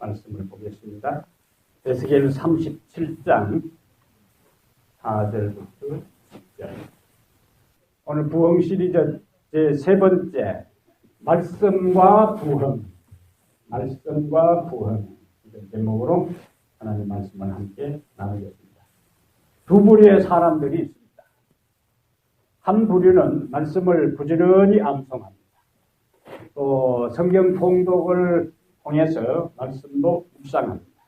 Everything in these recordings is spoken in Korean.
말씀을 보겠습니다. 에스겔 37장 4절부터 10절. 오늘 부흥 시리즈 제 3번째 말씀과 부흥, 말씀과 부흥 이런 제목으로 하나님 말씀을 함께 나누겠습니다. 두 부류의 사람들이 있습니다. 한 부류는 말씀을 부지런히 암송합니다. 또 성경 통독을 통해서 말씀도 묵상합니다.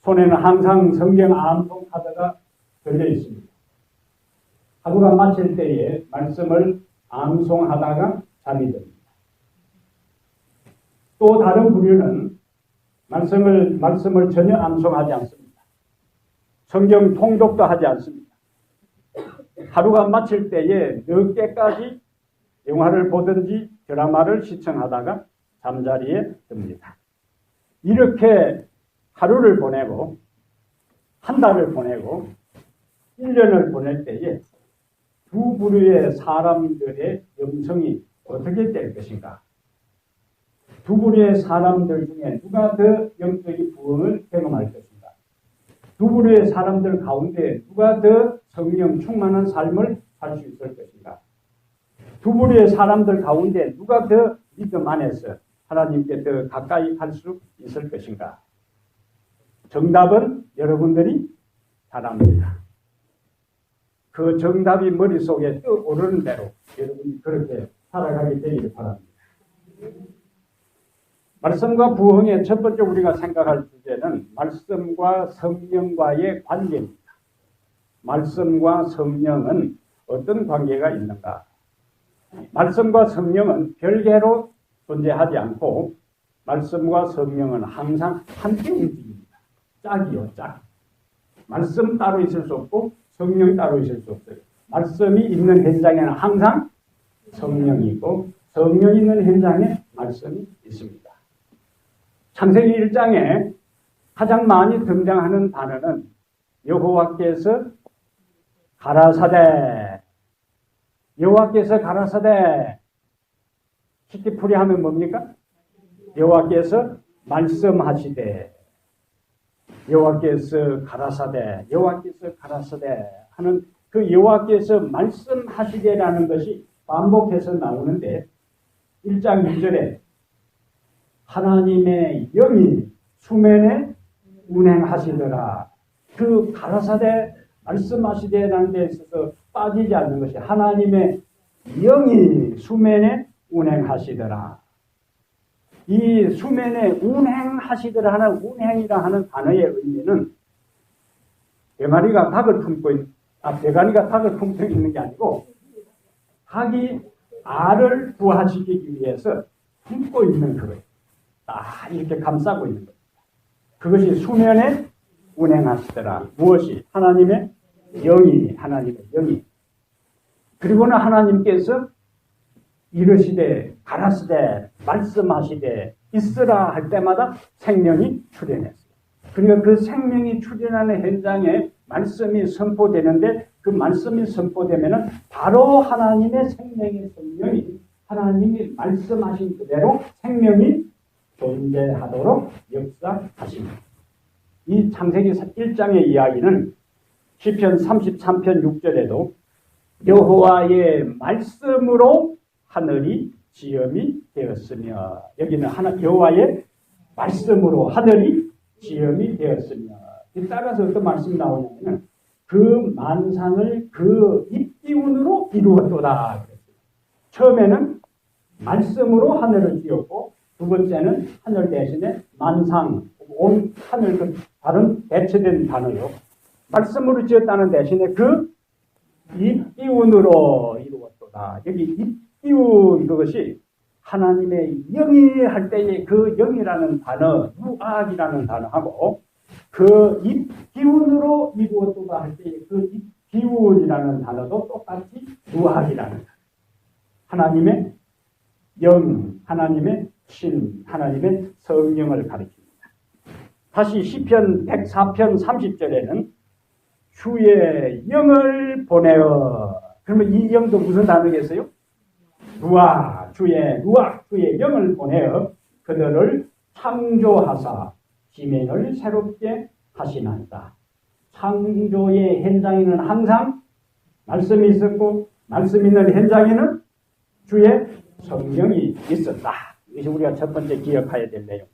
손에는 항상 성경 암송 카드가 걸려 있습니다. 하루가 마칠 때에 말씀을 암송하다가 잠이 듭니다. 또 다른 부류는 말씀을 전혀 암송하지 않습니다. 성경 통독도 하지 않습니다. 하루가 마칠 때에 늦게까지 영화를 보든지 드라마를 시청하다가 잠자리에 듭니다. 이렇게 하루를 보내고 한 달을 보내고 1년을 보낼 때에 두 부류의 사람들의 영성이 어떻게 될 것인가? 두 부류의 사람들 중에 누가 더 영적인 부흥을 경험할 것인가? 두 부류의 사람들 가운데 누가 더 성령 충만한 삶을 살 수 있을 것인가? 두 부류의 사람들 가운데 누가 더 믿음 안에서 하나님께 더 가까이 갈 수 있을 것인가? 정답은 여러분들이 잘 압니다. 그 정답이 머릿속에 떠오르는 대로 여러분이 그렇게 살아가게 되기를 바랍니다. 말씀과 부흥의 첫 번째 우리가 생각할 주제는 말씀과 성령과의 관계입니다. 말씀과 성령은 어떤 관계가 있는가? 말씀과 성령은 별개로 존재하지 않고 말씀과 성령은 항상 함께 움직입니다. 짝이요, 짝. 말씀 따로 있을 수 없고 성령 따로 있을 수 없어요. 말씀이 있는 현장에는 항상 성령이 있고 성령이 있는 현장에 말씀이 있습니다. 창세기 1장에 가장 많이 등장하는 단어는 여호와께서 가라사대, 여호와께서 가라사대. 쉽게 풀이하면 뭡니까? 여호와께서 말씀하시되, 여호와께서 가라사대, 여호와께서 가라사대 하는 그 여호와께서 말씀하시되라는 것이 반복해서 나오는데 1장 2절에 하나님의 영이 수면에 운행하시더라. 그 가라사대 말씀하시되라는 데 있어서 빠지지 않는 것이 하나님의 영이 수면에 운행하시더라. 이 수면에 운행하시더라 하는 운행이라 하는 단어의 의미는 대가리가 닭을 품고 대가리가 닭을 품고 있는 게 아니고 닭이 알을 부화시키기 위해서 품고 있는 그거예요. 딱 이렇게 감싸고 있는 거예요. 그것이 수면에 운행하시더라. 무엇이? 하나님의 영이. 그리고는 하나님께서 이르시되 가라시되 말씀하시되 있으라 할 때마다 생명이 출현했어요. 그러니까 그 생명이 출현하는 현장에 말씀이 선포되는데 그 말씀이 선포되면은 바로 하나님의 생명의 성령이 하나님이 말씀하신 그대로 생명이 존재하도록 역사하십니다. 이 창세기 1장의 이야기는 시편 33편 6절에도 여호와의 말씀으로 하늘이 지음이 되었으며, 여기는 여호와의 말씀으로 하늘이 지음이 되었으며, 따라서 어떤 말씀이 나오냐면 그 만상을 그 입기운으로 이루었도다. 처음에는 말씀으로 하늘을 지었고 두 번째는 하늘 대신에 만상, 온 하늘, 다른 대체된 단어요. 말씀으로 지었다는 대신에 그 입기운으로 이루었도다. 여기 입기운 그것이 하나님의 영이 할 때의 그 영이라는 단어, 루악이라는 단어하고 그 입기운으로 이루었도다 할 때의 그 입기운이라는 단어도 똑같이 루악이라는 단어. 하나님의 영, 하나님의 신, 하나님의 성령을 가리킵니다. 다시 시편 104편 30절에는 주의 영을 보내어. 그러면 이 영도 무슨 단어겠어요? 주의 영을 보내어 그들을 창조하사 지면을 새롭게 하시나이다. 창조의 현장에는 항상 말씀이 있었고 말씀 있는 현장에는 주의 성령이 있었다. 이것이 우리가 첫 번째 기억해야 될 내용.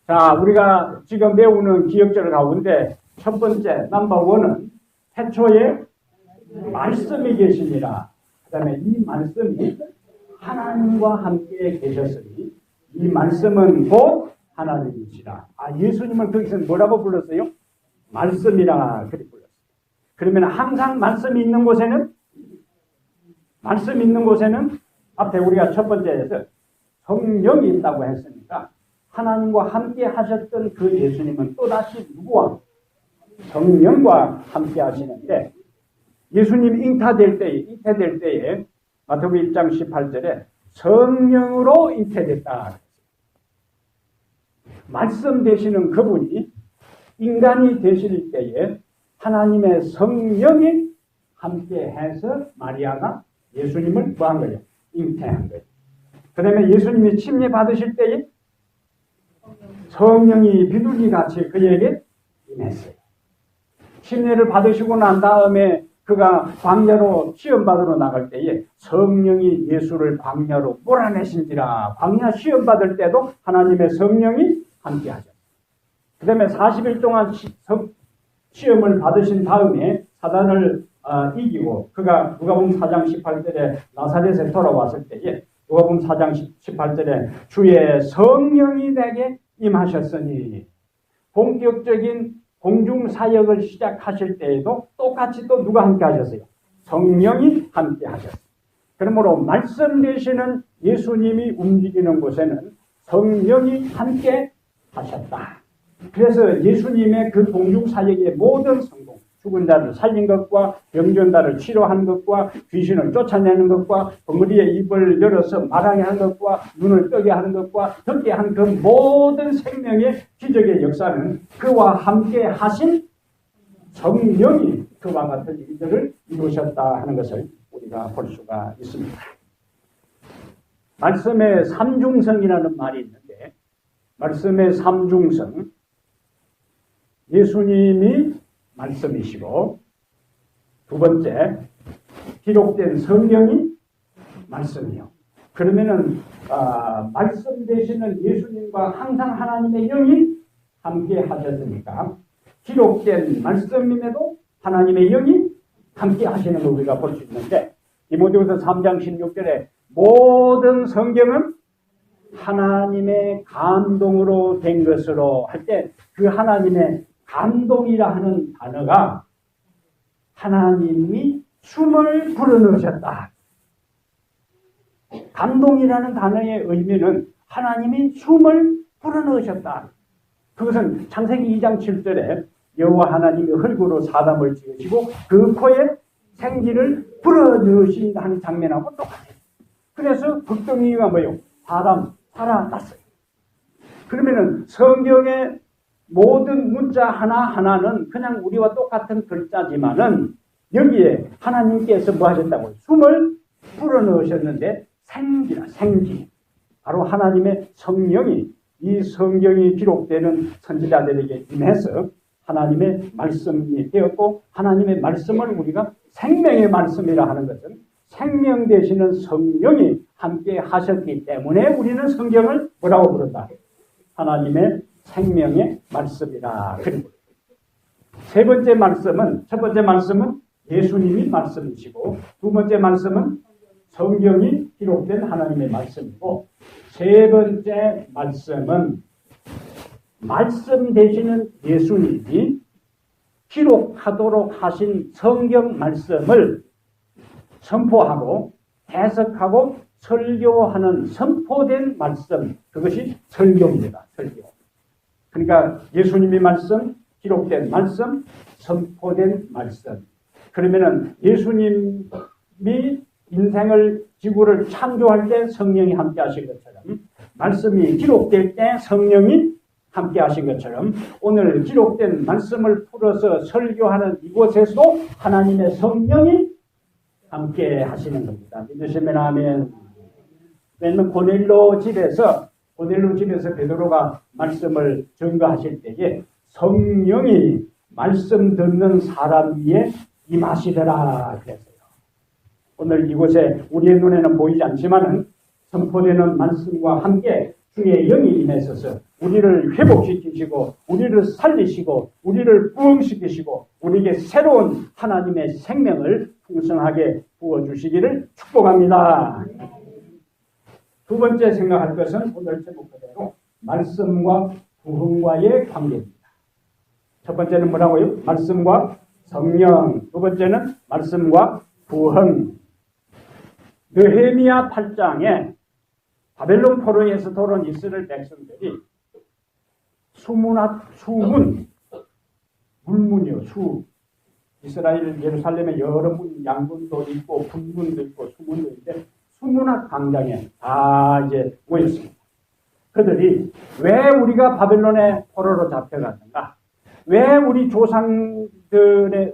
자, 우리가 지금 배우는 기억절 가운데 첫 번째 넘버원은 태초에 말씀이 계시니라. 그 다음에 이 말씀이 하나님과 함께 계셨으니 이 말씀은 곧 하나님이시라. 예수님은 거기서 뭐라고 불렀어요? 말씀이라 그렇게 불렀어요. 그러면 항상 말씀이 있는 곳에는 앞에 우리가 첫 번째에서 성령이 있다고 했으니까 하나님과 함께 하셨던 그 예수님은 또다시 누구와? 성령과 함께 하시는데 예수님이 잉태될 때에 마태복음 1장 18절에 성령으로 잉태됐다. 말씀 되시는 그분이 인간이 되실 때에 하나님의 성령이 함께해서 마리아가 예수님을 뭐한 거예요? 잉태한 거예요. 그 다음에 예수님이 침례 받으실 때에 성령이 비둘기같이 그에게 임했어요. 침례를 받으시고 난 다음에 그가 광야로 시험받으러 나갈 때에 성령이 예수를 광야로 몰아내신지라. 광야 시험받을 때도 하나님의 성령이 함께 하셨어요. 그 다음에 40일 동안 시험을 받으신 다음에 사단을 이기고 그가 누가복음 4장 18절에 나사렛에 돌아왔을 때에 누가복음 4장 18절에 주의 성령이 내게 임하셨으니 본격적인 공중사역을 시작하실 때에도 똑같이 또 누가 함께 하셨어요? 성령이 함께 하셨어요. 그러므로 말씀 되시는 예수님이 움직이는 곳에는 성령이 함께 하셨다. 그래서 예수님의 그 공중사역의 모든 성공, 죽은 자를 살린 것과 병든 자를 치료하는 것과 귀신을 쫓아내는 것과 벙어리의 입을 열어서 말하게 하는 것과 눈을 뜨게 하는 것과 듣게 하는 그 모든 생명의 기적의 역사는 그와 함께 하신 성령이 그와 같은 일들을 이루셨다 하는 것을 우리가 볼 수가 있습니다. 말씀의 삼중성이라는 말이 있는데 말씀의 삼중성, 예수님이 말씀이시고 두 번째 기록된 성경이 말씀이요. 그러면은 말씀 되시는 예수님과 항상 하나님의 영이 함께 하셨으니까 기록된 말씀임에도 하나님의 영이 함께 하시는 걸 우리가 볼 수 있는데 디모데후서 3장 16절에 모든 성경은 하나님의 감동으로 된 것으로 할 때 그 하나님의 감동이라 하는 단어가 하나님이 숨을 불어넣으셨다. 감동이라는 단어의 의미는 하나님이 숨을 불어넣으셨다. 그것은 창세기 2장 7절에 여호와 하나님이 흙으로 사람을 지으시고 그 코에 생기를 불어넣으신다 하는 장면하고 똑같아요. 그래서 극동이가 뭐예요? 사람 살아났어요. 그러면은 성경의 모든 문자 하나하나는 그냥 우리와 똑같은 글자지만은 여기에 하나님께서 뭐 하셨다고요? 숨을 불어넣으셨는데 생기. 바로 하나님의 성령이 이 성경이 기록되는 선지자들에게 임해서 하나님의 말씀이 되었고 하나님의 말씀을 우리가 생명의 말씀이라 하는 것은 생명 되시는 성령이 함께 하셨기 때문에 우리는 성경을 뭐라고 부른다? 하나님의 생명의 말씀이라. 그리고 세 번째 말씀은, 첫 번째 말씀은 예수님이 말씀이시고 두 번째 말씀은 성경이 기록된 하나님의 말씀이고 세 번째 말씀은 말씀 되시는 예수님이 기록하도록 하신 성경 말씀을 선포하고 해석하고 설교하는 선포된 말씀, 그것이 설교입니다. 설교. 그러니까 예수님이 말씀, 기록된 말씀, 선포된 말씀. 그러면은 예수님이 인생을, 지구를 창조할 때 성령이 함께 하신 것처럼 말씀이 기록될 때 성령이 함께 하신 것처럼 오늘 기록된 말씀을 풀어서 설교하는 이곳에서도 하나님의 성령이 함께 하시는 겁니다. 믿으시면 아멘. 왜냐하면 고넬료 집에서 고넬로 집에서 베드로가 말씀을 증거하실 때에 성령이 말씀 듣는 사람 위에 임하시더라 그랬어요. 오늘 이곳에 우리의 눈에는 보이지 않지만은 선포되는 말씀과 함께 주의 영이 임하셔서 우리를 회복시키시고 우리를 살리시고 우리를 부흥시키시고 우리에게 새로운 하나님의 생명을 풍성하게 부어주시기를 축복합니다. 두 번째 생각할 것은 오늘 제목 그대로 말씀과 부흥과의 관계입니다. 첫 번째는 뭐라고요? 말씀과 성령. 두 번째는 말씀과 부흥. 느헤미야 8장에 바벨론 포로에서 돌아온 이스라엘 백성들이 물문이요, 이스라엘 예루살렘에 여러 문, 양문도 있고 분문도 있고 수문도 있는데 수문학 광장에 다 이제 모였습니다. 그들이 왜 우리가 바벨론의 포로로 잡혀갔는가? 왜 우리 조상들이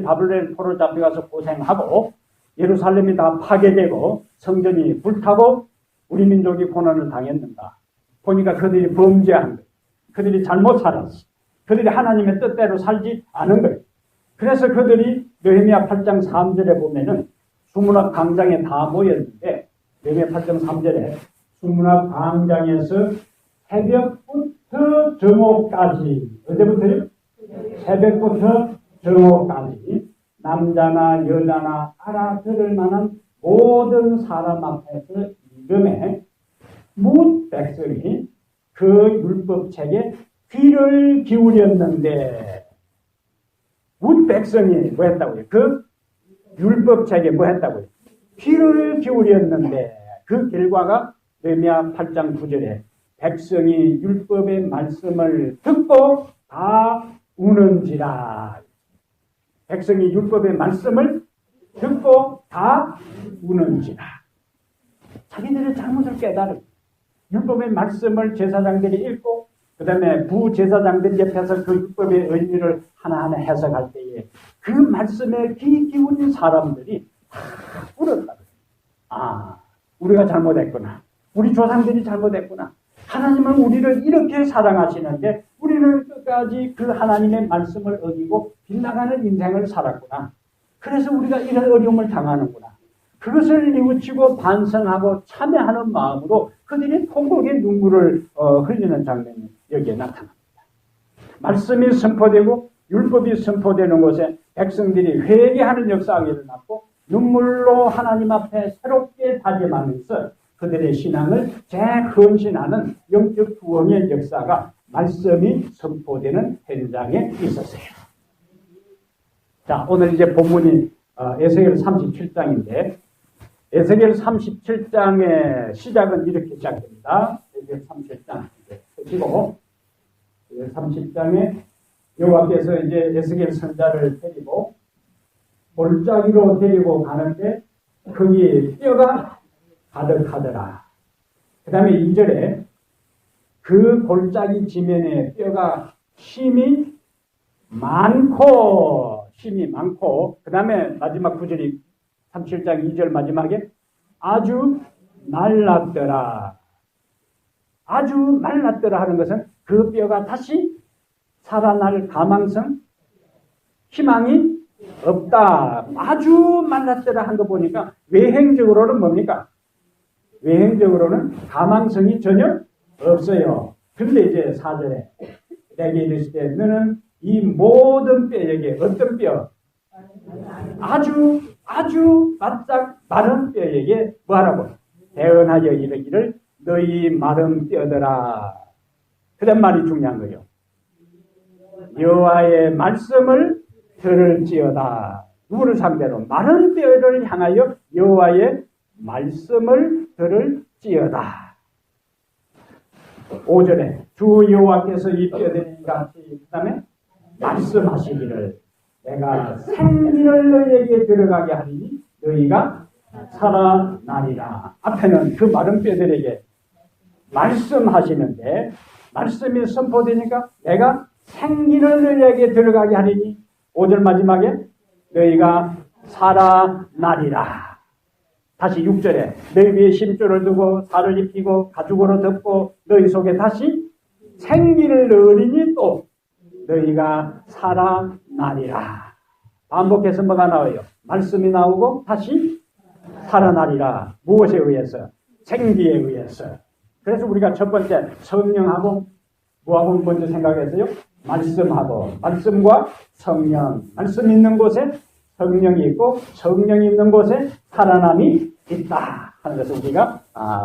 바벨론의 포로로 잡혀가서 고생하고 예루살렘이 다 파괴되고 성전이 불타고 우리 민족이 고난을 당했는가? 보니까 그들이 범죄한 거예요. 그들이 잘못 살았어. 그들이 하나님의 뜻대로 살지 않은 거예요. 그래서 그들이 느헤미야 8장 3절에 보면은 수문학 광장에 다 모였는데 느헤미야 8장 3절에 수문학 광장에서 새벽부터 정오까지 언제부터요? 새벽부터 정오까지 남자나 여자나 알아들을 만한 모든 사람 앞에서 이름에 뭇 백성이 그 율법책에 귀를 기울였는데 뭇 백성이 뭐 했다고요? 그 율법책에 뭐 했다고요? 귀를 기울였는데 그 결과가 느헤미야 8장 9절에 백성이 율법의 말씀을 듣고 다 우는지라. 백성이 율법의 말씀을 듣고 다 우는지라. 자기들의 잘못을 깨달은 율법의 말씀을 제사장들이 읽고 그 다음에 부제사장들이 옆에서 그 율법의 의미를 하나하나 해석할 때에 그 말씀에 귀 기울인 사람들이 울었다. 아, 우리가 잘못했구나. 우리 조상들이 잘못했구나. 하나님은 우리를 이렇게 사랑하시는데 우리는 끝까지 그 하나님의 말씀을 어기고 빗나가는 인생을 살았구나. 그래서 우리가 이런 어려움을 당하는구나. 그것을 뉘우치고 반성하고 참여하는 마음으로 그들이 통곡의 눈물을 흘리는 장면이 여기에 나타납니다. 말씀이 선포되고 율법이 선포되는 곳에 백성들이 회개하는 역사가 일어났고 눈물로 하나님 앞에 새롭게 다짐하면서 그들의 신앙을 재헌신하는 영적 부흥의 역사가 말씀이 선포되는 현장에 있었어요. 자, 오늘 이제 본문이 에스겔 37장인데 에스겔 37장의 시작은 이렇게 시작됩니다. 에스겔 37장 보시고 30장에 여호와께서 이제 에스겔 선자를 데리고 골짜기로 데리고 가는데 거기에 뼈가 가득하더라. 그 다음에 2절에 그 골짜기 지면에 뼈가 힘이 많고 그 다음에 마지막 9절이 37장 2절 마지막에 아주 말랐더라. 아주 말랐더라 하는 것은 그 뼈가 다시 살아날 가망성, 희망이 없다. 아주 말랐더라 한 거 보니까 외행적으로는 뭡니까? 외행적으로는 가망성이 전혀 없어요. 근데 이제 4절에 내게 이르실 때 너는 이 모든 뼈에게 어떤 뼈? 아주 바짝 마른 뼈에게 뭐하라고? 대언하여 이르기를 너희 마른 뼈들아. 그런 말이 중요한 거예요. 여호와의 말씀을 들을지어다. 누구를 상대로? 마른 뼈를 향하여 여호와의 말씀을 들을지어다. 5절에 주 여호와께서 이 뼈들이 같이 그 다음에 말씀하시기를 내가 생기를 너희에게 들어가게 하리니 너희가 살아나리라. 앞에는 그 마른 뼈들에게 말씀하시는데 말씀이 선포되니까 내가 생기를 너희에게 들어가게 하리니 5절 마지막에 너희가 살아나리라. 다시 6절에 너희 위에 심줄을 두고 살을 입히고 가죽으로 덮고 너희 속에 다시 생기를 넣으리니 또 너희가 살아나리라. 반복해서 뭐가 나와요? 말씀이 나오고 다시 살아나리라. 무엇에 의해서? 생기에 의해서. 그래서 우리가 첫 번째 성령하고 뭐하고 먼저 생각했어요? 말씀하고, 말씀과 성령. 말씀 있는 곳에 성령이 있고 성령이 있는 곳에 살아남이 있다 하는 것을 우리가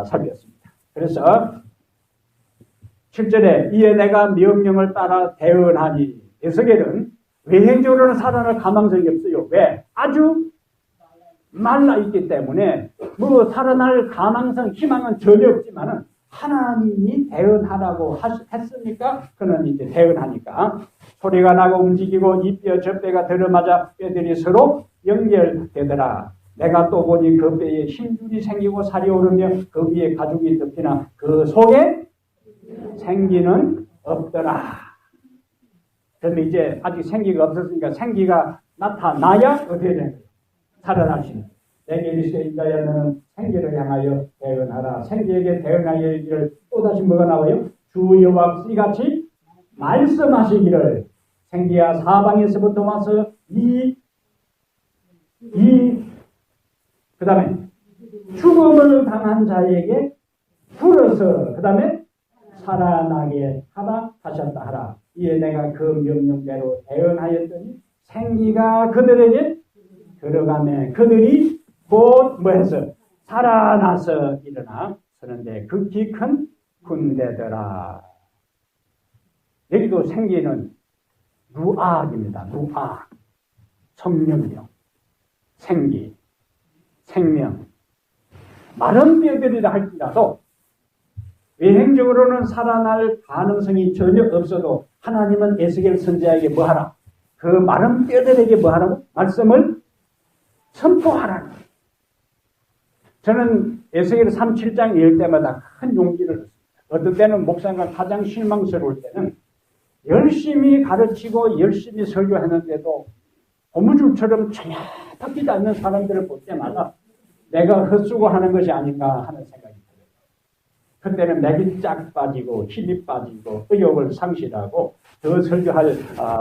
살폈습니다. 그래서 7절에 이에 내가 명령을 따라 대언하니, 에스겔은 외행적으로는 살아날 가망성이 없어요. 왜? 아주 말라 있기 때문에 뭐 살아날 가망성, 희망은 전혀 없지만은 하나님이 대언하라고 했으니까 그는 이제 대언하니까 소리가 나고 움직이고 이 뼈 저 뼈가 들어맞아 뼈들이 서로 연결되더라. 내가 또 보니 그 뼈에 힘줄이 생기고 살이 오르며 그 위에 가죽이 덮이나 그 속에 생기는 없더라. 그런데 이제 아직 생기가 없었으니까 생기가 나타나야 어떻게 되는 거예요? 살아날 수 있는 거예요. 내게 이르시되 인자야 너는 생기를 향하여 대언하라. 생기에게 대언하여 이기를 또다시 뭐가 나와요? 주 여호와께서 이같이 말씀하시기를 생기야 사방에서부터 와서 그 다음에 죽음을 당한 자에게 불어서 그 다음에 살아나게 하라 하셨다 하라. 이에 내가 그 명령대로 대언하였더니 생기가 그들에게 들어가매 그들이 곧 뭐해서 살아나서 일어나 서는데 극히 큰 군대더라. 여기도 생기는 루아입니다. 루아, 성령력, 생기, 생명. 마른 뼈들이라 할지라도 외행적으로는 살아날 가능성이 전혀 없어도 하나님은 에스겔 선지자에게 뭐하라? 그 마른 뼈들에게 뭐하라고? 말씀을 선포하라. 저는 에스겔 37장 읽을 때마다 큰 용기를 얻습니다. 어떤 때는 목사님과 가장 실망스러울 때는 열심히 가르치고 열심히 설교했는데도 고무줄처럼 전혀 바뀌지 않는 사람들을 볼 때마다 내가 헛수고하는 것이 아닌가 하는 생각이 들어요. 그때는 맥이 쫙 빠지고 힘이 빠지고 의욕을 상실하고 더 설교할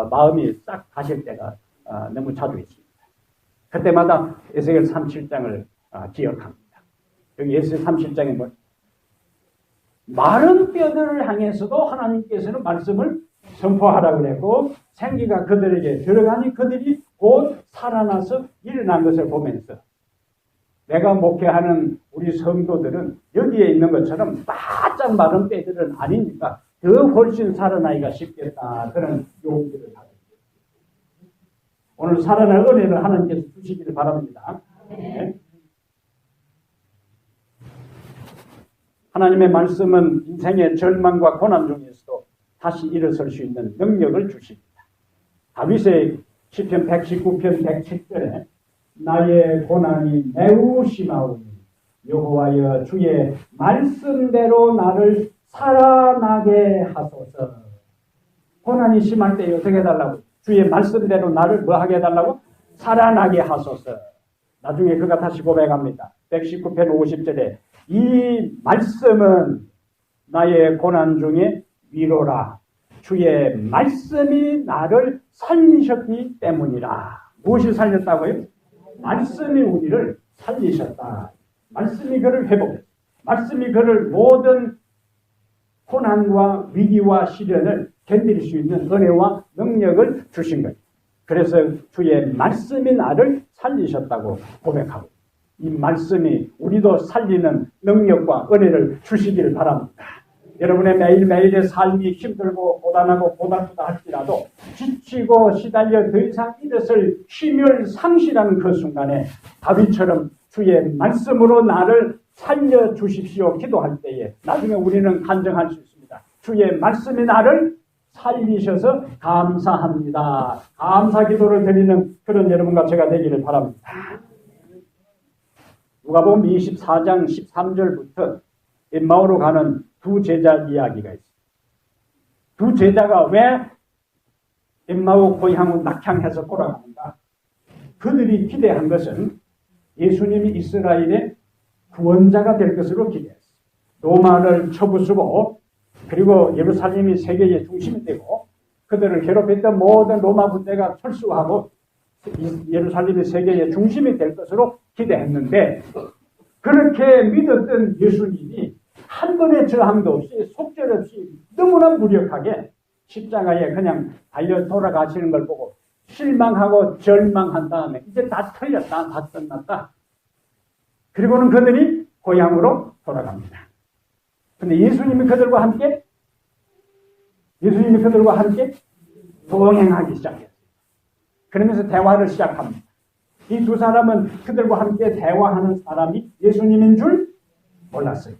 마음이 싹 가실 때가 너무 자주 있습니다. 그때마다 에스겔 37장을 기억합니다. 여기 에스겔 37장에 뭐 마른 뼈들을 향해서도 하나님께서는 말씀을 선포하라고 그랬고 생기가 그들에게 들어가니 그들이 곧 살아나서 일어난 것을 보면서 내가 목회하는 우리 성도들은 여기에 있는 것처럼 바짝 마른 뼈들은 아니니까 더 훨씬 살아나기가 쉽겠다 그런 용기를 가집니다. 오늘 살아날 은혜를 하나님께서 주시기를 바랍니다. 네. 하나님의 말씀은 인생의 절망과 고난 중에서도 다시 일어설 수 있는 능력을 주십니다. 다윗의 시편 119편 107절에 나의 고난이 매우 심하오니 여호와여 주의 말씀대로 나를 살아나게 하소서. 고난이 심할 때 어떻게 해달라고? 주의 말씀대로 나를 뭐 하게 해달라고? 살아나게 하소서. 나중에 그가 다시 고백합니다. 119편 50절에 이 말씀은 나의 고난 중에 위로라. 주의 말씀이 나를 살리셨기 때문이라. 무엇이 살렸다고요? 말씀이 우리를 살리셨다. 말씀이 그를 회복했다. 말씀이 그를 모든 고난과 위기와 시련을 견딜 수 있는 은혜와 능력을 주신 거예요. 그래서 주의 말씀이 나를 살리셨다고 고백하고 이 말씀이 우리도 살리는 능력과 은혜를 주시기를 바랍니다. 여러분의 매일매일의 삶이 힘들고 고단하고 고달프다 할지라도 지치고 시달려 더 이상 일어설 힘을 상실하는 그 순간에 다윗처럼 주의 말씀으로 나를 살려주십시오 기도할 때에 나중에 우리는 간증할 수 있습니다. 주의 말씀이 나를 살리셔서 감사합니다. 감사 기도를 드리는 그런 여러분과 제가 되기를 바랍니다. 누가복음 24장 13절부터 엠마오로 가는 두 제자 이야기가 있습니다. 두 제자가 왜 엠마오 고향을 낙향해서 돌아가는가? 그들이 기대한 것은 예수님이 이스라엘의 구원자가 될 것으로 기대했어요. 로마를 쳐부수고 그리고 예루살렘이 세계의 중심이 되고 그들을 괴롭혔던 모든 로마 군대가 철수하고 예루살렘이 세계의 중심이 될 것으로 기대했는데 그렇게 믿었던 예수님이 한 번의 저항도 없이 속절없이 너무나 무력하게 십자가에 그냥 달려 돌아가시는 걸 보고 실망하고 절망한 다음에 이제 다 틀렸다, 다 끝났다. 그리고는 그들이 고향으로 돌아갑니다. 근데 예수님이 그들과 함께 동행하기 시작했어요. 그러면서 대화를 시작합니다. 이 두 사람은 그들과 함께 대화하는 사람이 예수님인 줄 몰랐어요.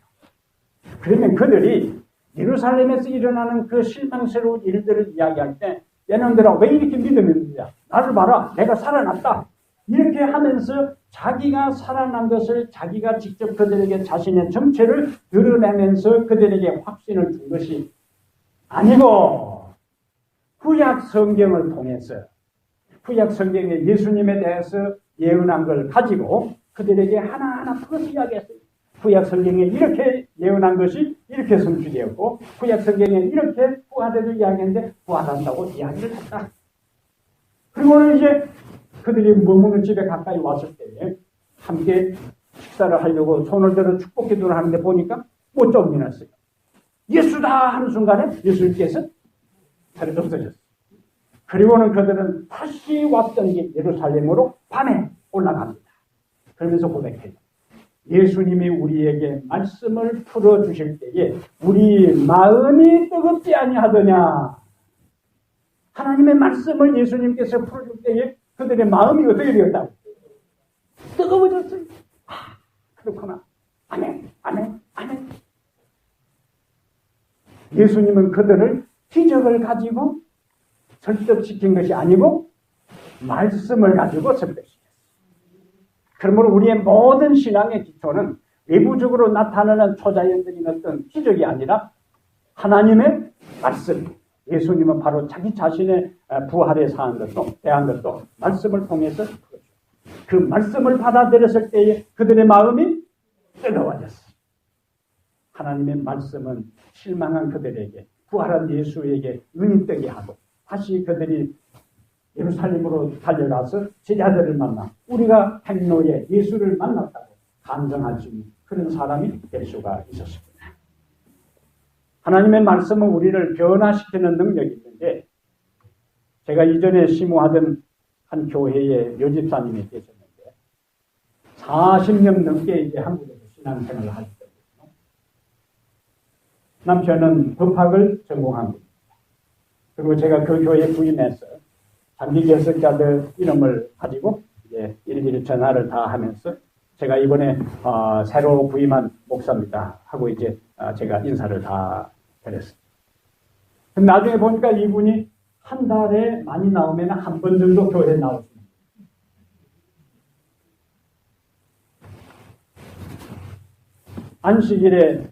그러면 그들이 예루살렘에서 일어나는 그 실망스러운 일들을 이야기할 때 얘네들아 왜 이렇게 믿음이 있느냐? 나를 봐라. 내가 살아났다. 이렇게 하면서 자기가 살아난 것을 자기가 직접 그들에게 자신의 정체를 드러내면서 그들에게 확신을 준 것이 아니고 구약 성경을 통해서 구약 성경에 예수님에 대해서 예언한 걸 가지고 그들에게 하나하나 풀어서 이야기했어요. 구약 성경에 이렇게 예언한 것이 이렇게 성취되었고 구약 성경에 이렇게 부활을 이야기했는데 부활한다고 이야기를 했다. 그리고는 이제 그들이 머무는 집에 가까이 왔을 때에 함께 식사를 하려고 손을 들어 축복 기도를 하는데 보니까 못 정민했어요. 예수다 하는 순간에 예수님께서 자리에 없어졌어요. 그리고는 그들은 다시 왔던 길 예루살렘으로 밤에 올라갑니다. 그러면서 고백해요. 예수님이 우리에게 말씀을 풀어주실 때에 우리 마음이 뜨겁지 아니하더냐. 하나님의 말씀을 예수님께서 풀어줄 때에 그들의 마음이 어떻게 되었다고? 뜨거워졌어요. 아, 그렇구나. 아멘, 아멘, 아멘. 예수님은 그들을 기적을 가지고 설득시킨 것이 아니고 말씀을 가지고 설득시켰어요. 그러므로 우리의 모든 신앙의 기초는 외부적으로 나타나는 초자연적인 어떤 기적이 아니라 하나님의 말씀. 예수님은 바로 자기 자신의 부활에 대한 것도 말씀을 통해서 그 말씀을 받아들였을 때에 그들의 마음이 뜨거워졌어요. 하나님의 말씀은 실망한 그들에게 부활한 예수에게 눈이 뜨게 하고 다시 그들이 예루살렘으로 달려가서 제자들을 만나 우리가 행로에 예수를 만났다고 간증할 수 있는 그런 사람이 될 수가 있었습니다. 하나님의 말씀은 우리를 변화시키는 능력이 있는데 제가 이전에 심호하던 한 교회의 묘집사님이 계셨는데 40년 넘게 이제 한국에서 신앙생활을 하셨거든요. 남편은 법학을 전공한 분입니다. 그리고 제가 그 교회에 부임해서 장기 결석자들 이름을 가지고 이제 이리저리 전화를 다 하면서 제가 이번에 새로 부임한 목사입니다 하고 이제 제가 인사를 다 드렸어요. 나중에 보니까 이분이 한 달에 많이 나오면 한 번 정도 교회에 나오십니다. 안식일에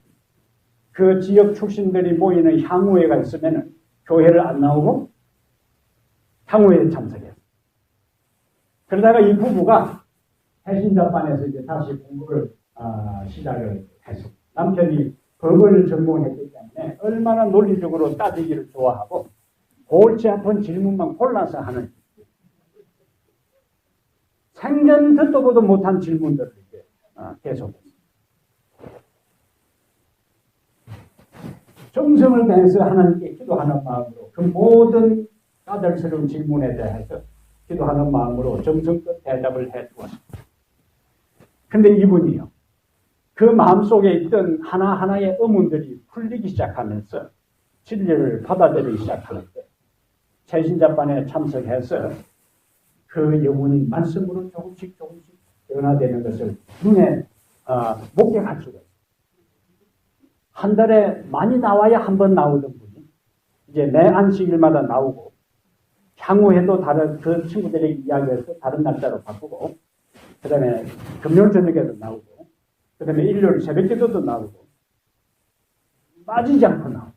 그 지역 출신들이 모이는 향후회가 있으면 교회를 안 나오고 향후회에 참석해요. 그러다가 이 부부가 해신자반에서 이제 다시 공부를 시작을 했습니다. 남편이 법을 전공했기 때문에 얼마나 논리적으로 따지기를 좋아하고 골치 아픈 질문만 골라서 하는 생전 듣도 보도 못한 질문들을 이제 계속했습니다. 정성을 다해서 하나님께 기도하는 마음으로 그 모든 까닭스러운 질문에 대해서 기도하는 마음으로 정성껏 대답을 해주었습니다. 근데 이분이요. 그 마음속에 있던 하나하나의 의문들이 풀리기 시작하면서 진리를 받아들이기 시작하는데 새신자반에 참석해서 그 영혼이 말씀으로 조금씩 변화되는 것을 눈에 목격할 수가 있어요. 한 달에 많이 나와야 한 번 나오던 분이 이제 매 안식일마다 나오고 향후에도 다른 그 친구들에게 이야기해서 다른 날짜로 바꾸고 그 다음에 금요일 저녁에도 나오고 그 다음에 일요일 새벽기도도 나오고 빠지지 않고 나오고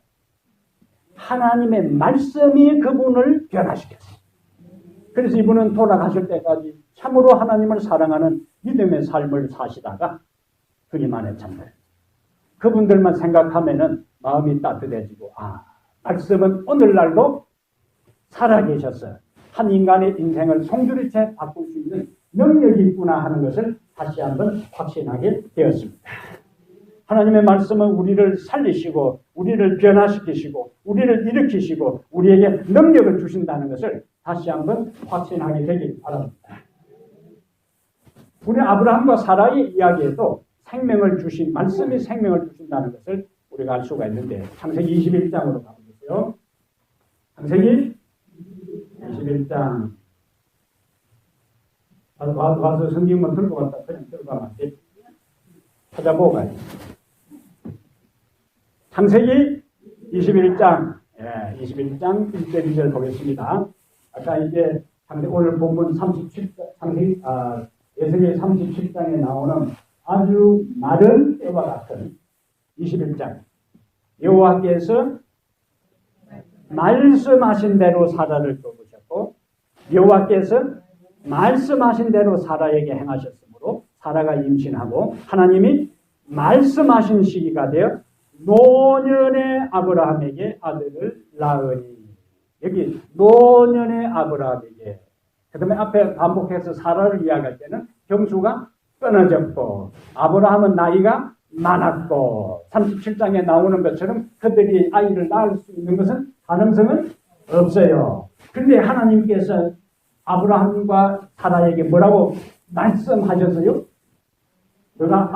하나님의 말씀이 그분을 변화시켰어요. 그래서 이분은 돌아가실 때까지 참으로 하나님을 사랑하는 믿음의 삶을 사시다가 주님 안에 참들. 그분들만 생각하면은 마음이 따뜻해지고, 말씀은 오늘날도 살아계셔서 한 인간의 인생을 송두리째 바꿀 수 있는 능력이 있구나 하는 것을 다시 한번 확신하게 되었습니다. 하나님의 말씀은 우리를 살리시고 우리를 변화시키시고 우리를 일으키시고 우리에게 능력을 주신다는 것을 다시 한번 확신하게 되길 바랍니다. 우리 아브라함과 사라의 이야기에도 생명을 주신 말씀이 생명을 주신다는 것을 우리가 알 수가 있는데 창세기 21장으로 가보세요. 창세기 21장 와서 성경만 들고 갔다 그냥 들어가면 안 돼. 찾아보고 가야지. 창세기 21장 21장 1절 2절 보겠습니다. 아까 이제 오늘 본문 37장 에스겔 37장에 나오는 아주 마른 때와 같은 21장 여호와께서 말씀하신 대로 사라를 돌보셨고 여호와께서 말씀하신 대로 사라에게 행하셨으므로 사라가 임신하고 하나님이 말씀하신 시기가 되어 노년의 아브라함에게 아들을 낳으니 여기 노년의 아브라함에게 그 다음에 앞에 반복해서 사라를 이야기할 때는 경수가 끊어졌고 아브라함은 나이가 많았고 37장에 나오는 것처럼 그들이 아이를 낳을 수 있는 것은 가능성은 없어요. 그런데 하나님께서 아브라함과 사라에게 뭐라고 말씀하셨어요? 너가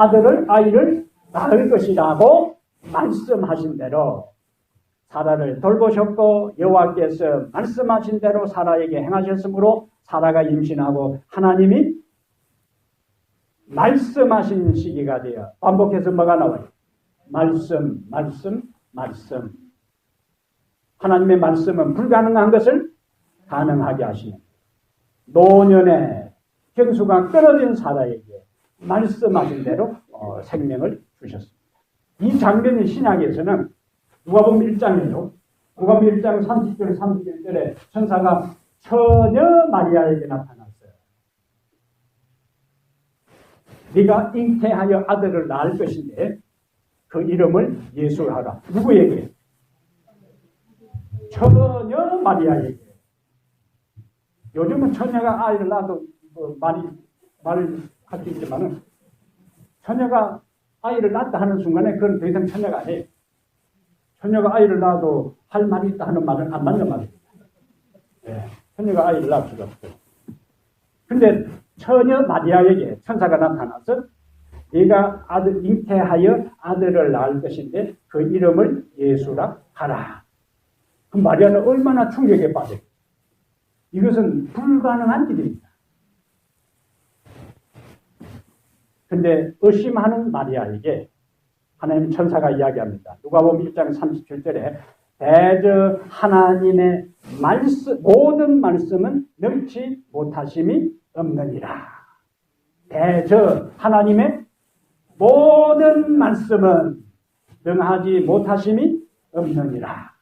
아이를 낳을 것이라고 말씀하신 대로 사라를 돌보셨고 여호와께서 말씀하신 대로 사라에게 행하셨으므로 사라가 임신하고 하나님이 말씀하신 시기가 되어 반복해서 뭐가 나와요? 말씀. 하나님의 말씀은 불가능한 것을 가능하게 하시는 노년에 경수가 끊어진 사라에게 말씀하신 대로 생명을 주셨습니다. 이 장면이 신약에서는 누가복음 1장이에요. 누가복음 1장 30절 31절에 천사가 처녀 마리아에게 나타났어요. 네가 잉태하여 아들을 낳을 것인데 그 이름을 예수라 하라. 누구에게? 처녀 마리아에게. 요즘은 처녀가 아이를 낳아도 말을 할 수 있지만은 처녀가 아이를 낳았다 하는 순간에 그건 더 이상 처녀가 아니에요. 처녀가 아이를 낳아도 할 말이 있다 하는 말은 안 맞는 말입니다. 처녀가 아이를 낳을 수가 없어요. 근데 처녀 마리아에게 천사가 나타나서 네가 잉태하여 아들을 낳을 것인데 그 이름을 예수라 하라. 그 마리아는 얼마나 충격에 빠져요. 이것은 불가능한 일입니다. 근데 의심하는 마리아에게 하나님 천사가 이야기합니다. 누가복음 1장 37절에 대저 하나님의 모든 말씀은 능치 못하심이 없느니라. 대저 하나님의 모든 말씀은 능하지 못하심이 없느니라.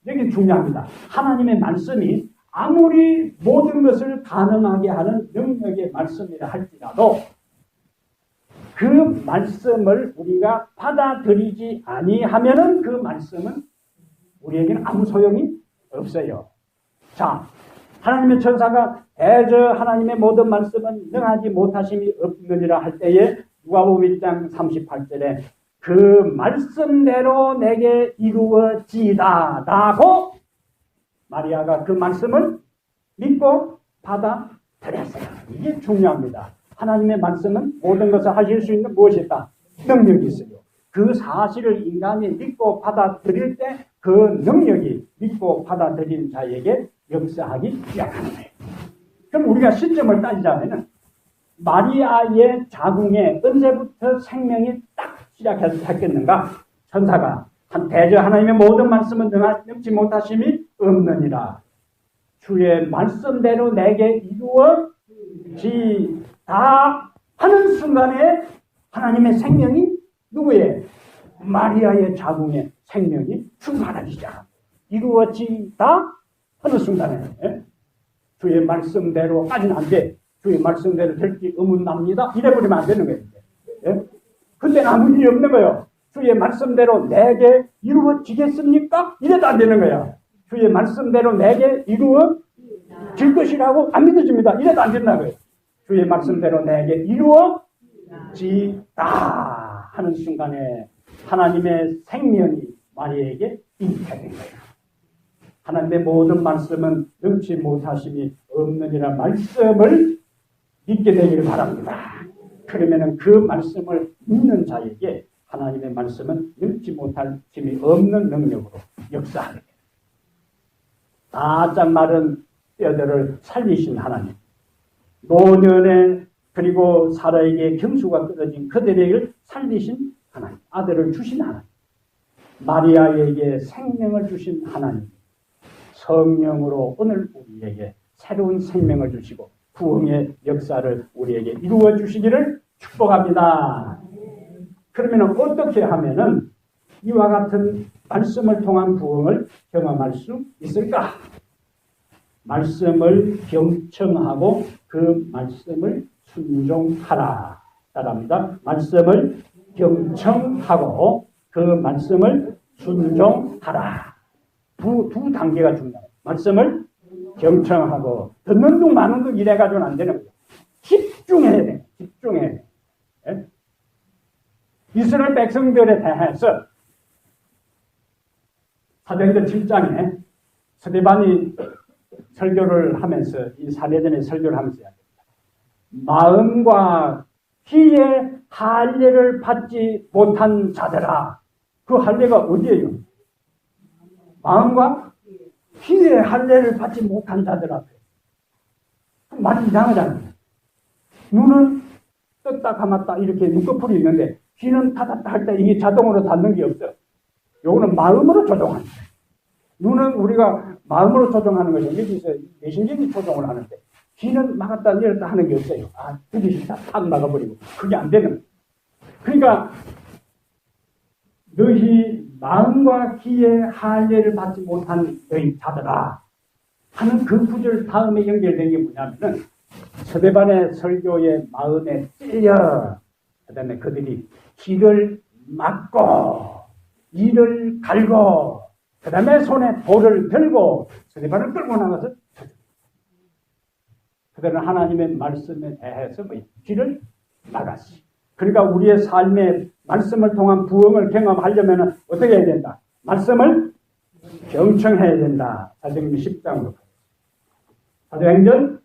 여기 중요합니다. 하나님의 말씀이 아무리 모든 것을 가능하게 하는 능력의 말씀이라 할지라도 그 말씀을 우리가 받아들이지 아니하면은 그 말씀은 우리에게는 아무 소용이 없어요. 자, 하나님의 천사가 대저 하나님의 모든 말씀은 능하지 못하심이 없느니라 할 때에 누가복음 1장 38절에 그 말씀대로 내게 이루어지다 라고 마리아가 그 말씀을 믿고 받아들였어요. 이게 중요합니다. 하나님의 말씀은 모든 것을 하실 수 있는 무엇이 있다? 능력이 있어요. 그 사실을 인간이 믿고 받아들일 때 그 능력이 믿고 받아들인 자에게 역사하기 시작하는 거예요. 그럼 우리가 시점을 따지자면 마리아의 자궁에 언제부터 생명이 딱 시작했겠는가? 천사가 대저 하나님의 모든 말씀은 능치 못하심이 없느니라. 주의 말씀대로 내게 이루어지다 하는 순간에 하나님의 생명이 누구의? 마리아의 자궁에 생명이 충만하기 시작합니다. 이루어지다 하는 순간에 주의 말씀대로까지는 안 돼. 주의 말씀대로 될지 의문납니다. 이래버리면 안 되는 거예요. 그때는 아무 일이 없는 거예요. 주의 말씀대로 내게 이루어지겠습니까? 이래도 안 되는 거야. 주의 말씀대로 내게 이루어질 것이라고 안 믿어집니다. 이래도 안 된다고요. 주의 말씀대로 내게 이루어지다 하는 순간에 하나님의 생명이 마리아에게 임태된 거예요. 하나님의 모든 말씀은 능치 못하심이 없느니라 말씀을 믿게 되기를 바랍니다. 그러면은 그 말씀을 믿는 자에게 하나님의 말씀은 능치 못할 힘이 없는 능력으로 역사하게 됩니다. 바짝 마른 뼈들을 살리신 하나님, 노년에 그리고 사라에게 경수가 끊어진 그들에게 살리신 하나님, 아들을 주신 하나님, 마리아에게 생명을 주신 하나님, 성령으로 오늘 우리에게 새로운 생명을 주시고 부흥의 역사를 우리에게 이루어 주시기를 축복합니다. 그러면 어떻게 하면은 이와 같은 말씀을 통한 부흥을 경험할 수 있을까? 말씀을 경청하고 그 말씀을 순종하라. 따라합니다. 말씀을 경청하고 그 말씀을 순종하라. 두 단계가 중요해요. 말씀을 경청하고 듣는 둥 마는 둥 이래가지고는 안 되는 거예요. 집중해야 돼요. 집중해야 돼요. 예? 이스라엘 백성들에 대해서 사도행전 7장에 스데반이 설교를 하면서 이 사내전의 설교를 하면서 마음과 귀의 할례를 받지 못한 자들아. 그 할례가 어디예요? 마음과 귀의 할례를 받지 못한 자들 앞에. 말이 이상하잖아요. 눈은 떴다 감았다 이렇게 눈꺼풀이 있는데 귀는 닫았다 할 때 이게 자동으로 닫는 게 없어. 요거는 마음으로 조종하는 거예요. 눈은 우리가 마음으로 조종하는 거죠. 여기서 내신경이 조종을 하는데 귀는 막았다 열었다 하는 게 없어요. 아, 듣기 싫다 탁 막아버리고 그게 안 되는 거예요. 그러니까 너희 마음과 귀의 할례를 받지 못한 너희 자들아 하는 그 구절 다음에 연결된 게 뭐냐면은 스데반의 설교의 마음에 찔려 그 다음에 그들이 길을 막고 이를 갈고 그 다음에 손에 돌을 들고 스데반을 끌고 나가서 그들은 하나님의 말씀에 대해서 길을 막았지. 그러니까 우리의 삶의 말씀을 통한 부흥을 경험하려면 어떻게 해야 된다? 말씀을 경청해야 된다. 사도행전 10장으로. 사도행전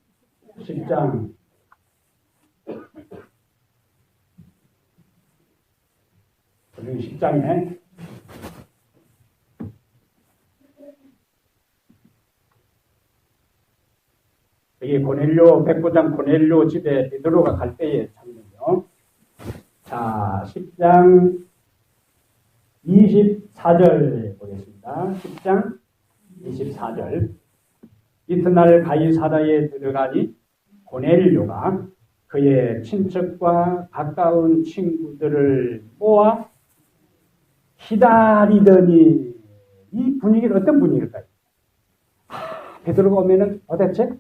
10장. 사도행전 10장에 여기 고넬료, 백부장 고넬료 집에 베드로가 갈 때의 장면이요. 자, 10장 24절 보겠습니다. 10장 24절. 이튿날 가이사라에 들어가니 고넬료가 그의 친척과 가까운 친구들을 모아 기다리더니 이 분위기는 어떤 분위기일까요? 베드로가 오면은 도대체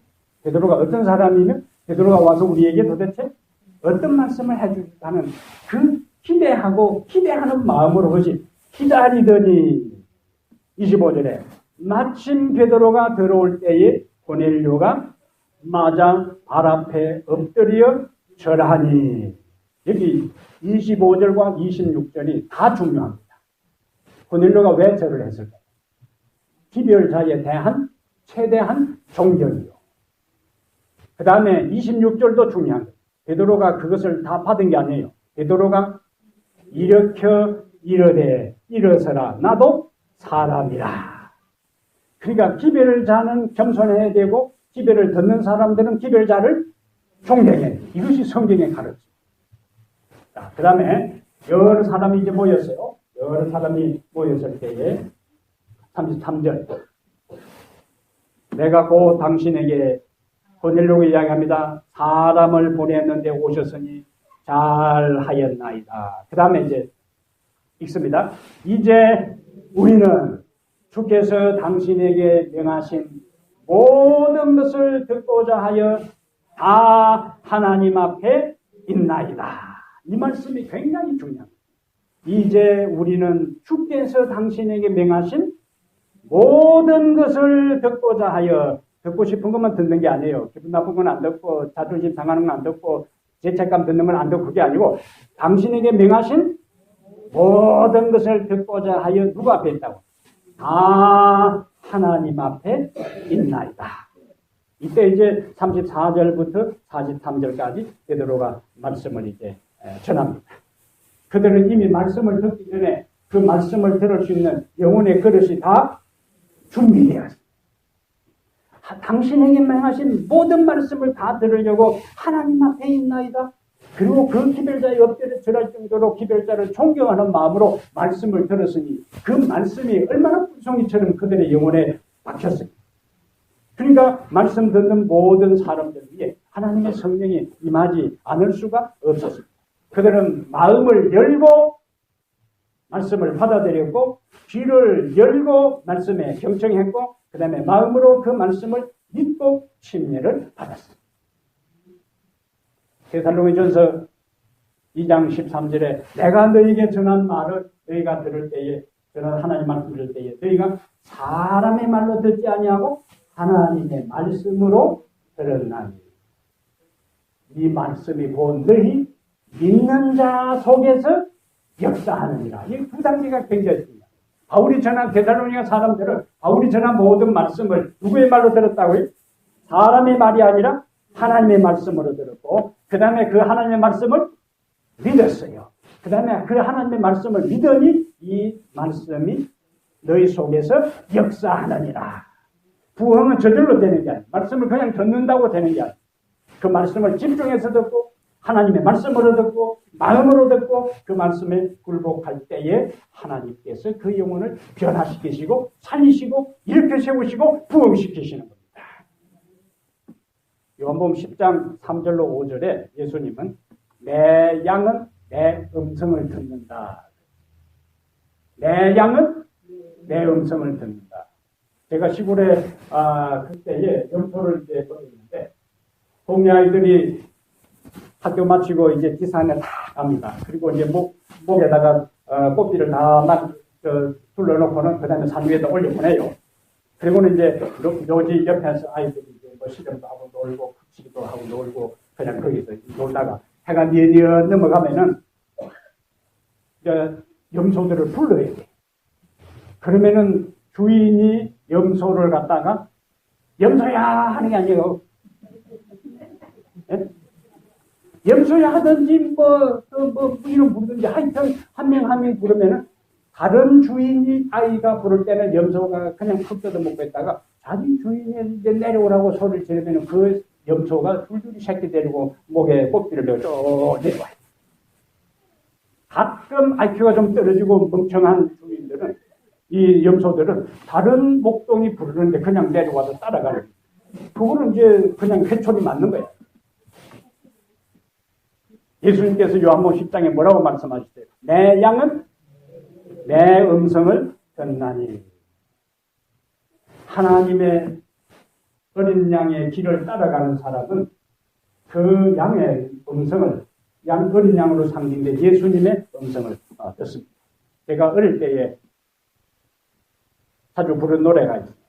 베드로가 어떤 사람이면 베드로가 와서 우리에게 도대체 어떤 말씀을 해줄까 하는 그 기대하고 기대하는 마음으로 보지 기다리더니 25절에 마침 베드로가 들어올 때에 고넬료가 맞아 발 앞에 엎드려 절하니 여기 25절과 26절이 다 중요합니다. 고넬료가 왜 절을 했을까요? 기별자에 대한 최대한 존경이요. 그 다음에 26절도 중요한 거예요. 베드로가 그것을 다 받은 게 아니에요. 베드로가 일으켜 이르되 일어서라 나도 사람이라. 그러니까 기별자는 겸손해야 되고 기별을 듣는 사람들은 기별자를 존경해야 돼요. 이것이 성경의 가르침. 자, 그 다음에 여러 사람이 이제 모였어요. 여러 사람이 모였을 때에 33절 내가 곧 당신에게 고넬료가 이야기합니다. 사람을 보냈는데 오셨으니 잘하였나이다. 그 다음에 이제 읽습니다. 이제 우리는 주께서 당신에게 명하신 모든 것을 듣고자 하여 다 하나님 앞에 있나이다. 이 말씀이 굉장히 중요합니다. 이제 우리는 주께서 당신에게 명하신 모든 것을 듣고자 하여, 듣고 싶은 것만 듣는 게 아니에요. 기분 나쁜 건 안 듣고, 자존심 상하는 건 안 듣고, 죄책감 듣는 건 안 듣고, 그게 아니고 당신에게 명하신 모든 것을 듣고자 하여 누구 앞에 있다고? 다 하나님 앞에 있나이다. 이때 이제 34절부터 43절까지 베드로가 말씀을 이제 전합니다. 그들은 이미 말씀을 듣기 전에 그 말씀을 들을 수 있는 영혼의 그릇이 다 준비되었습니다. 당신에게 명하신 모든 말씀을 다 들으려고 하나님 앞에 있나이다. 그리고 그 기별자의 엎드려 절할 정도로 기별자를 존경하는 마음으로 말씀을 들었으니 그 말씀이 얼마나 불송이처럼 그들의 영혼에 박혔습니다. 그러니까 말씀 듣는 모든 사람들 위에 하나님의 성령이 임하지 않을 수가 없었습니다. 그들은 마음을 열고 말씀을 받아들였고 귀를 열고 말씀에 경청했고 그 다음에 마음으로 그 말씀을 믿고 침례를 받았습니다. 데살로니가전서 2장 13절에 내가 너에게 전한 말을 너희가 들을 때에 저는 하나님 말씀 들을 때에 너희가 사람의 말로 듣지 아니하고 하나님의 말씀으로 들었나니 이 말씀이 본 너희 믿는 자 속에서 역사하느니라. 이 두 단계가 굉장히 중요합니다. 바울이 전한 데살로니가 사람들은 바울이 전한 모든 말씀을 누구의 말로 들었다고요? 사람의 말이 아니라 하나님의 말씀으로 들었고 그 다음에 그 하나님의 말씀을 믿었어요. 그 다음에 그 하나님의 말씀을 믿으니 이 말씀이 너희 속에서 역사하느니라. 부흥은 저절로 되는 게 아니에요. 말씀을 그냥 듣는다고 되는 게 아니에요. 그 말씀을 집중해서 듣고 하나님의 말씀으로 듣고 마음으로 듣고 그 말씀에 굴복할 때에 하나님께서 그 영혼을 변화시키시고 살리시고 일으켜 세우시고 부흥시키시는 겁니다. 요한복음 10장 3절로 5절에 예수님은 내 양은 내 음성을 듣는다. 내 양은 내 음성을 듣는다. 제가 시골에 그때에 염소를 이제 거뒀는데 동네 아이들이 학교 마치고 이제 기산에 다 갑니다. 그리고 이제 목에다가 꽃비를 다 둘러놓고는 그 다음에 산 위에다 올려보내요. 그리고는 이제 묘지 옆에서 아이들이 이제 뭐 시름도 하고 놀고 붙이기도 하고 놀고 그냥 거기서 놀다가 해가 니어 넘어가면은 이제 염소들을 불러야 돼. 그러면은 주인이 염소를 갖다가 염소야 하는 게 아니에요. 네? 염소야 하든지 뭐 이름 부르든지 하여튼 한 명 한 명 부르면은 다른 주인이 아이가 부를 때는 염소가 그냥 푹 뜯어먹고 있다가 자기 주인이 이제 내려오라고 소리를 지르면은 그 염소가 줄줄이 새끼 데리고 목에 꽃비를 넣어 내려와요. 가끔 IQ가 좀 떨어지고 멍청한 주인들은 이 염소들은 다른 목동이 부르는데 그냥 내려와서 따라가는 그거는 이제 그냥 회초리 맞는 거예요. 예수님께서 요한복음 10장에 뭐라고 말씀하시대요? 내 양은 내 음성을 듣나니. 하나님의 어린 양의 길을 따라가는 사람은 그 양의 음성을 어린 양으로 상징된 예수님의 음성을 듣습니다. 제가 어릴 때에 자주 부른 노래가 있어요.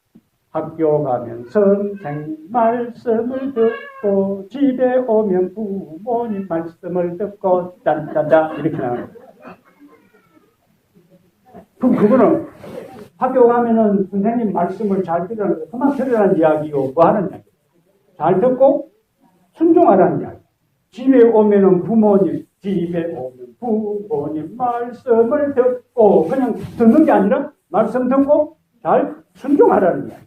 학교 가면 선생님 말씀을 듣고 집에 오면 부모님 말씀을 듣고 짠짜짜 이렇게 나와요. 그럼 그거는 학교 가면은 선생님 말씀을 잘 들으라는 그만 들으라는 이야기요. 뭐 하는 이야기? 잘 듣고 순종하라는 이야기. 집에 오면은 집에 오면 부모님 말씀을 듣고 그냥 듣는 게 아니라 말씀 듣고 잘 순종하라는 이야기.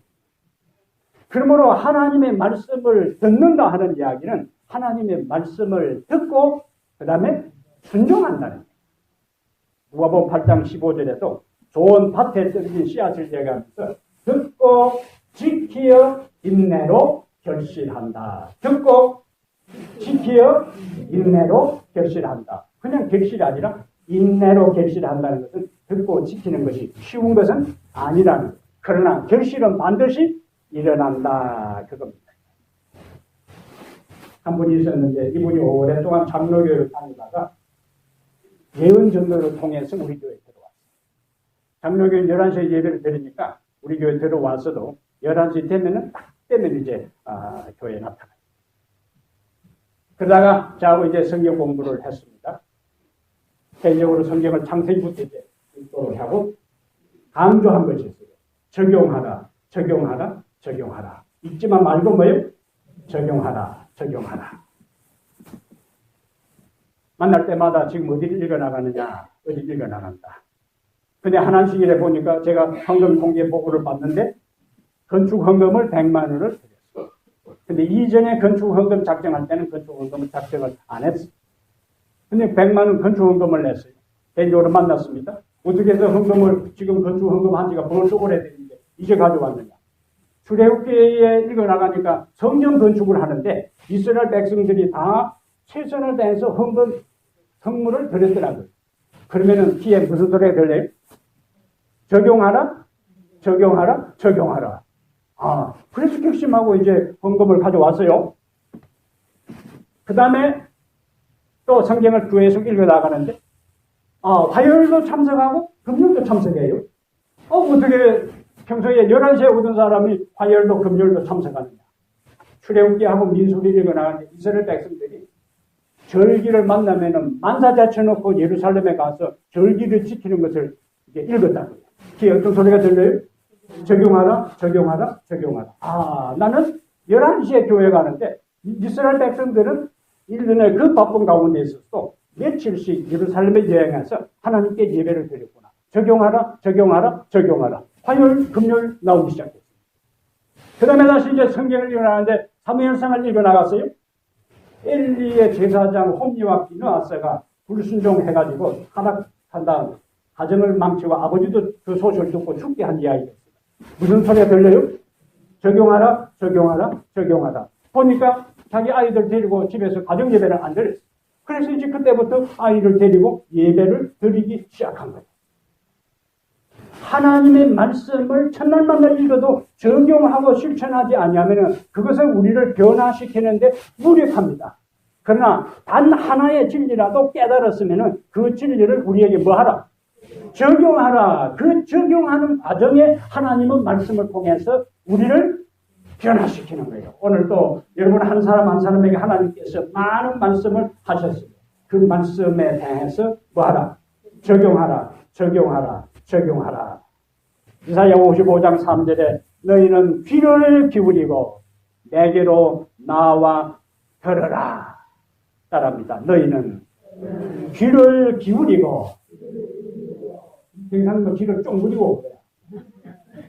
그러므로 하나님의 말씀을 듣는다 하는 이야기는 하나님의 말씀을 듣고 그 다음에 순종한다는 거예요. 누가복음 8장 15절에도 좋은 밭에 떨어진 씨앗을 제거하면서 듣고 지키어 인내로 결실한다. 듣고 지키어 인내로 결실한다. 그냥 결실이 아니라 인내로 결실한다는 것은 듣고 지키는 것이 쉬운 것은 아니라는 거예요. 그러나 결실은 반드시 일어난다. 그겁니다. 한 분이 있었는데 이분이 오랫동안 장로교를 다니다가 예언 전도를 통해서 우리 교회에 들어왔어요. 장로교인 11시에 예배를 드리니까 우리 교회 들어와서도 11시 되면은 딱 되면 이제 교회에 나타나요. 그러다가 저하고 이제 성경 공부를 했습니다. 개인적으로 성경을 창세기부터 이제 읽도록 하고 강조한 것이 있어요. 적용하라, 적용하라, 적용하라. 읽지만 말고 뭐예요? 적용하라, 적용하라. 만날 때마다 지금 어디를 읽어나가느냐, 어디 읽어나간다. 근데 하나씩일에 보니까 제가 헌금 통계 보고를 봤는데 건축 헌금을 100만 원을 드렸어요. 근데 이전에 건축 헌금 작정할 때는 건축 헌금을 작정을 안 했어요. 근데 100만 원 건축 헌금을 냈어요. 개인적으로 만났습니다. 어떻게 해서 헌금을 지금 건축 헌금 한 지가 벌써 오래됐는데 이제 가져왔느냐. 출애굽기에 읽어나가니까 성전 건축을 하는데 이스라엘 백성들이 다 최선을 다해서 헌금 성물을 드렸더라고요. 그러면은 귀에 무슨 소리가 들려요? 적용하라, 적용하라, 적용하라. 그래서 결심하고 이제 헌금을 가져왔어요. 그 다음에 또 성경을 교회에서 읽어나가는데 화요일도 참석하고 금요일도 참석해요. 어떻게 평소에 11시에 오던 사람이 화요일도 금요일도 참석하느냐. 출애굽기하고 민수기를 읽어나가는데 이스라엘 백성들이 절기를 만나면은 만사 제쳐놓고 예루살렘에 가서 절기를 지키는 것을 이제 읽었다고요. 귀에 어떤 소리가 들려요? 적용하라, 적용하라, 적용하라. 나는 11시에 교회 가는데 이스라엘 백성들은 1년에 그 바쁜 가운데 있어서 며칠씩 예루살렘에 여행해서 하나님께 예배를 드렸구나. 적용하라, 적용하라, 적용하라. 화요일, 금요일 나오기 시작했어요. 그 다음에 다시 이제 성경을 읽어나가는데 사무엘상을 읽어나갔어요. 엘리의 제사장 홈리와 비느하스가 불순종해가지고 타락한 다음 가정을 망치고 아버지도 그 소식을 듣고 죽게 한 이야기였어요. 무슨 소리가 들려요? 적용하라, 적용하라, 적용하라. 보니까 자기 아이들 데리고 집에서 가정 예배를 안 드렸어요. 그래서 이제 그때부터 아이를 데리고 예배를 드리기 시작한 거예요. 하나님의 말씀을 첫날만날 읽어도 적용하고 실천하지 않으면 그것은 우리를 변화시키는데 무력합니다. 그러나 단 하나의 진리라도 깨달았으면 그 진리를 우리에게 뭐하라? 적용하라. 그 적용하는 과정에 하나님은 말씀을 통해서 우리를 변화시키는 거예요. 오늘 또 여러분 한 사람 한 사람에게 하나님께서 많은 말씀을 하셨어요. 그 말씀에 대해서 뭐하라? 적용하라. 적용하라. 적용하라. 이사야 55장 3절에 너희는 귀를 기울이고 내게로 나와 들으라. 따라합니다. 너희는 귀를 기울이고 굉장히 귀를 쫑그리고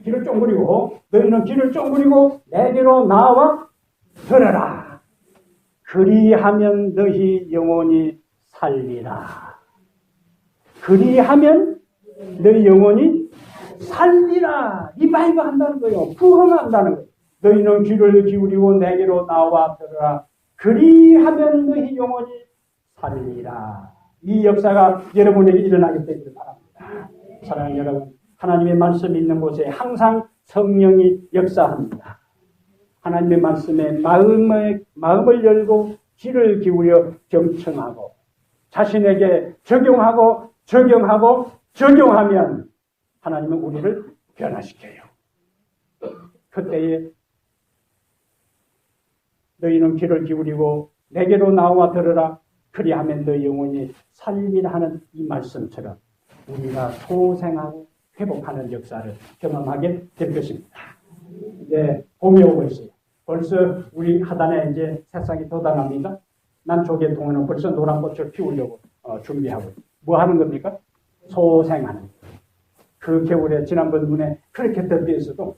귀를 쫑그리고 너희는 귀를 쫑그리고 내게로 나와 들으라. 그리하면 너희 영혼이 살리라. 그리하면 너희 영혼이 살리라. 리바이브 한다는 거예요. 부흥한다는 거예요. 너희는 귀를 기울이고 내게로 나와 들으라. 그리하면 너희 영혼이 살리라. 이 역사가 여러분에게 일어나게 되기를 바랍니다. 사랑하는 여러분, 하나님의 말씀이 있는 곳에 항상 성령이 역사합니다. 하나님의 말씀에 마음을 열고 귀를 기울여 경청하고 자신에게 적용하고 적용하면 하나님은 우리를 변화시켜요. 그때에 너희는 귀를 기울이고 내게로 나와 들으라. 그리하면 너희 영혼이 살리라 하는 이 말씀처럼 우리가 소생하고 회복하는 역사를 경험하게 될 것입니다. 이제 봄이 오고 있어요. 벌써 우리 하단에 이제 새싹이 돋아납니다. 남쪽의 동해는 벌써 노란 꽃을 피우려고 준비하고 있어요. 뭐 하는 겁니까? 소생하는 거예요. 그 겨울에 지난번 눈에 그렇게 덮여있어도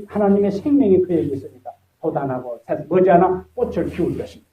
하나님의 생명이 그에게 있으니까 돋아나고 머지않아 꽃을 피울 것입니다.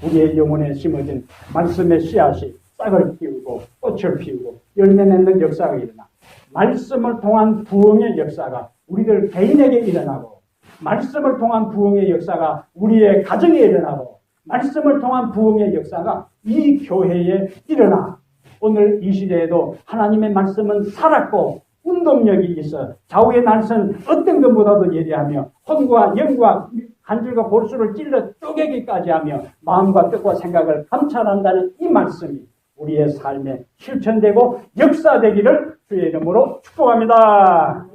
우리의 영혼에 심어진 말씀의 씨앗이 싹을 피우고 꽃을 피우고 열매 맺는 역사가 일어나 말씀을 통한 부흥의 역사가 우리들 개인에게 일어나고 말씀을 통한 부흥의 역사가 우리의 가정에 일어나고 말씀을 통한 부흥의 역사가 이 교회에 일어나 오늘 이 시대에도 하나님의 말씀은 살았고 운동력이 있어 좌우의 날선 어떤 것보다도 예리하며 혼과 영과 한줄과 볼수를 찔러 쪼개기까지 하며 마음과 뜻과 생각을 감찰한다는 이 말씀이 우리의 삶에 실천되고 역사되기를 주의 이름으로 축복합니다.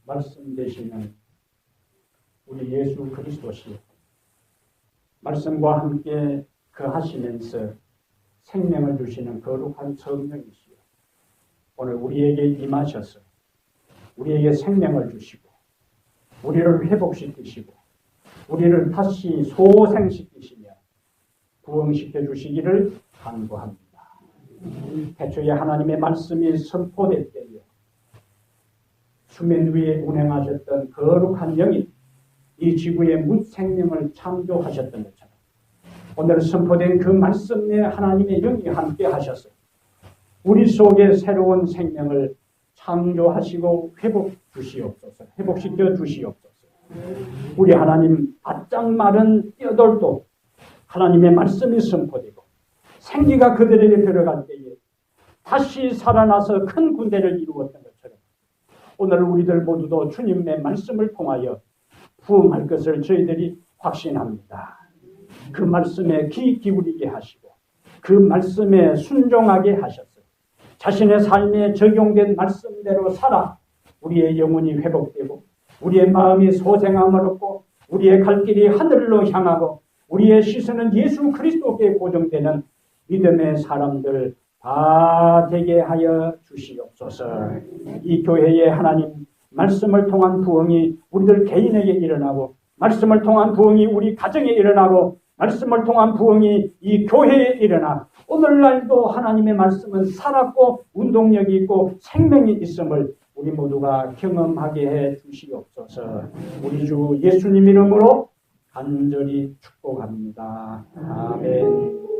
말씀 되시는 우리 예수 그리스도시요 말씀과 함께 거하시면서 생명을 주시는 거룩한 성령이시요 오늘 우리에게 임하셔서 우리에게 생명을 주시고 우리를 회복시키시고 우리를 다시 소생시키시며 부흥시켜 주시기를 간구합니다. 태초에 하나님의 말씀이 선포될 때에 수면 위에 운행하셨던 거룩한 영이 이 지구에 무생명을 창조하셨던 것처럼 오늘 선포된 그 말씀에 하나님의 영이 함께 하셔서 우리 속에 새로운 생명을 창조하시고 회복시켜 주시옵소서. 우리 하나님 바짝 마른 뼈들도 하나님의 말씀이 선포되고 생기가 그들에게 들어갈 때에 다시 살아나서 큰 군대를 이루었던 것처럼 오늘 우리들 모두도 주님의 말씀을 통하여 부흥할 것을 저희들이 확신합니다. 그 말씀에 귀 기울이게 하시고 그 말씀에 순종하게 하셔서 자신의 삶에 적용된 말씀대로 살아 우리의 영혼이 회복되고 우리의 마음이 소생함을 얻고 우리의 갈 길이 하늘로 향하고 우리의 시선은 예수 그리스도께 고정되는 믿음의 사람들 다 되게 하여 주시옵소서. 이 교회에 하나님 말씀을 통한 부흥이 우리들 개인에게 일어나고 말씀을 통한 부흥이 우리 가정에 일어나고 말씀을 통한 부흥이 이 교회에 일어나 오늘날도 하나님의 말씀은 살았고 운동력이 있고 생명이 있음을 우리 모두가 경험하게 해 주시옵소서. 우리 주 예수님 이름으로 간절히 축복합니다. 아멘.